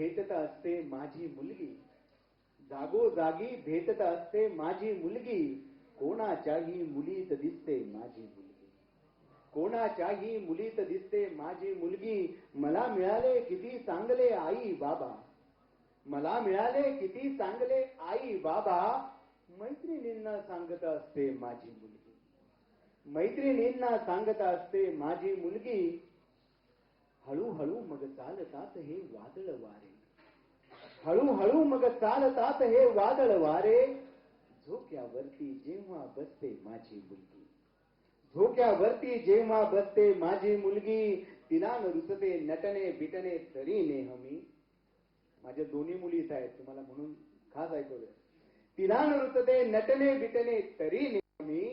भेटत असते माझी मुलगी, जागोजागी भेटत असते माझी मुलगी, कोणाच्याही मुलीत दिसते माझी मुलगी, कोणाच्याही मुलीत दिसते माझी मुलगी. मला मिळाले किती चांगले आई बाबा, मला मिळाले किती चांगले आई बाबा, मैत्रिणींना सांगत असते माझी मुलगी, मैत्रिणींना सांगत असते माझी मुलगी. हळूहळू मग चालतात हे वादळ वारे, हळूहळू मग चालतात हे वादळ वारे, झोक्यावरती जेव्हा बसते माझी मुलगी, झोक्यावरती जेव्हा बसते माझी मुलगी. तिला रुसते नटणे बिटणे तरी नेहमी, माझ्या दोन्ही मुलीच आहेत तुम्हाला म्हणून खास ऐकवलं. तिला रुसते नटणे बिटणे तरी नेहमी,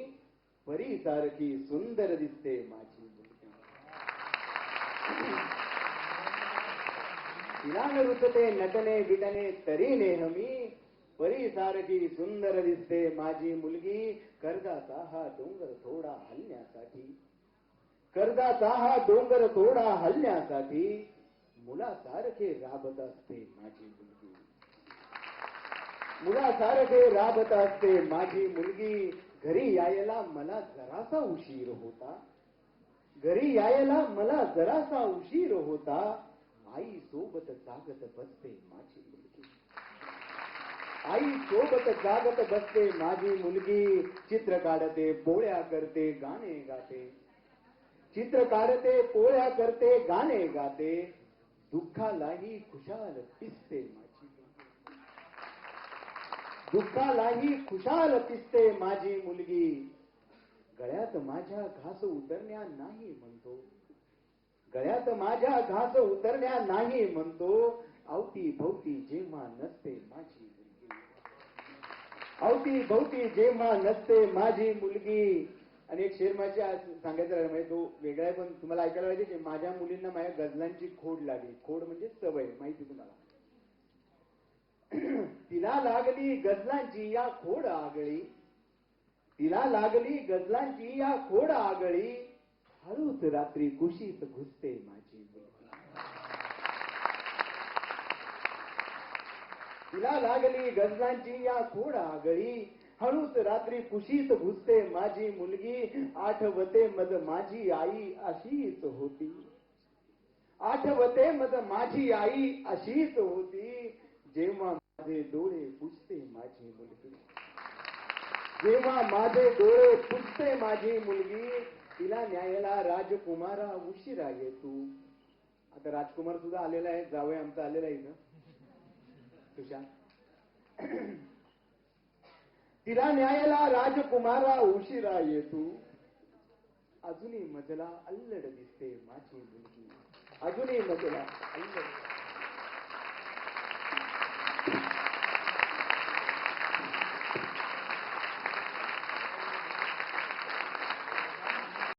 परी सारखी सुंदर दिसते माझी मुलगी. तिला रुसते नटणे बिटणे तरी नेहमी, परी सारखी सुंदर दिसते माझी मुलगी. कर्जाचा हा डोंगर थोडा हलण्यासाठी, कर्जाचा हा डोंगर थोडा हलण्यासाठी, मुलासारखे राबत असते माझी मुलगी, मुलासारखे राबत असते माझी मुलगी. घरी यायला मला जरासा उशीर होता, घरी यायला मला जरासा उशीर होता, आई सोबत जागत बसते माझी मुलगी, आई सोबत जागत बसते माझी मुलगी. चित्र काढते पोळ्या करते गाणे गाते, चित्र काढते पोळ्या करते गाणे गाते, दुःखालाही खुशाल पिसते माझी मुलगी, दुःखालाही खुशाल पिसते माझी मुलगी. गळ्यात माझ्या घास उतरण्या नाही म्हणतो, गळ्यात माझ्या घास उतरण्या नाही म्हणतो, अवती भोवती जेव्हा नसते माझी मुलगी, अवती भोवती जेव्हा नसते माझी मुलगी. आणि एक शेर माझी सांगायचं राहिलं, म्हणजे तो वेगळा आहे पण तुम्हाला ऐकायला पाहिजे की माझ्या मुलींना माझ्या गझलांची खोड लागली. खोड म्हणजे सवय, माहिती तुम्हाला. तिला लागली गझलांची या खोड आगळी, तिला लागली गझलांची या खोड आगळी, हळूच रात्री कुशीत घुसते माझी मुलगी, तिला लागली गझलांची या खोड आगळी, हळूच रात्री कुशीत घुसते माझी मुलगी. आठवते मज माझी आई अशीच होती, आठवते मज माझी आई अशीच होती, जेव्हा माझे डोळे पुसते माझी मुलगी, जेव्हा माझे डोळे पुसते माझी मुलगी. तिला न्यायला राजकुमारा उशिरा येतो, आता राजकुमार सुद्धा आलेला आहे, जावई आमचा आलेला आहे इथं तुषार. तिला न्यायला राजकुमारा उशिरा येतो, अजूनही मजला अल्लड दिसते माझी मुलगी, अजूनही मजला अल्लड.